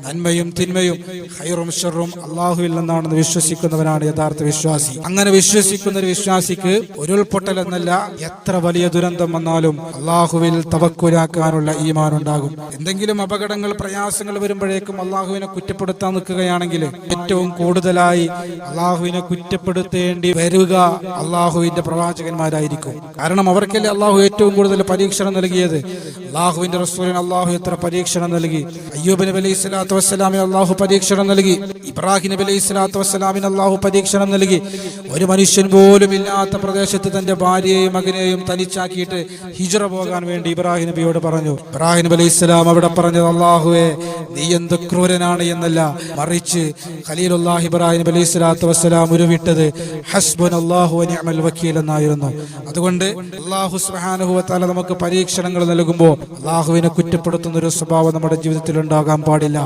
നന്മയും തിന്മയും ഖൈറും ശർറും അല്ലാഹുവിൽ നിന്നാണെന്ന് വിശ്വസിക്കുന്നവനാണ് യഥാർത്ഥ വിശ്വാസി. അങ്ങനെ വിശ്വസിക്കുന്ന ഒരു വിശ്വാസിക്ക് ഉരുൾപൊട്ടൽ എന്നല്ല, എത്ര വലിയ ദുരന്തം വന്നാലും അല്ലാഹുവിൽ തവക്കുലാക്കാനുള്ള ഈമാൻ ഉണ്ടാകും. എന്തെങ്കിലും അപകടങ്ങൾ പ്രയാസങ്ങൾ വരുമ്പോഴേക്കും അല്ലാഹുവിനെ കുറ്റപ്പെടുത്താൻ നിൽക്കുകയാണെങ്കിൽ ഏറ്റവും കൂടുതലായി അല്ലാഹുവിനെ കുറ്റപ്പെടുത്തേണ്ടി വരിക അല്ലാഹുവിന്റെ പ്രവാചകന്മാരായിരിക്കും. കാരണം അവർക്കല്ലേ അല്ലാഹു ഏറ്റവും കൂടുതൽ പരീക്ഷണം നൽകിയത്. അല്ലാഹുവിന്റെ റസൂലിന് അല്ലാഹു എത്ര പരീക്ഷണം നൽകി. അയ്യൂബ് നബി അലൈഹി സ്വലാത്തു വസ്സലാമിന് അല്ലാഹു പരീക്ഷണം നൽകി. ഇബ്രാഹിം നബി അലൈഹി സ്വലാത്തു വസ്സലാമിന് അല്ലാഹു പരീക്ഷണം നൽകി. ഒരു മനുഷ്യൻ പോലും ഇല്ലാത്ത പ്രദേശത്ത് തന്റെ ഭാര്യയെയും മകനെയും തനിച്ചാക്കിയിട്ട് ഹിജ്റ പോകാൻ വേണ്ടി ഇബ്രാഹിം നബിയോട് പറഞ്ഞു. ഇബ്രാഹിം നബി അലൈഹി സ്വലാം അവിടെ പറഞ്ഞത്, അല്ലാഹുവേ നീ എന്ത് ക്രൂരനാണ് എന്നല്ല, മറിച്ച് ഖലീലുല്ലാഹി ഇബ്രാഹിം നബി അലൈഹി സ്വലാത്തു വസ്സലാം ഉരുവിട്ടത് ഹസ്ബുനല്ലാഹു വ നിഅമൽ വക്കീൽ എന്നായിരുന്നു. അതുകൊണ്ട് അല്ലാഹു സുബ്ഹാനഹു വ തആല നമുക്ക് പരീക്ഷണങ്ങൾ നൽകുമ്പോൾ അല്ലാഹുവിനെ കുറ്റപ്പെടുത്തുന്ന ഒരു സ്വഭാവം നമ്മുടെ ജീവിതത്തിൽ ഉണ്ടാകാൻ പാടില്ല.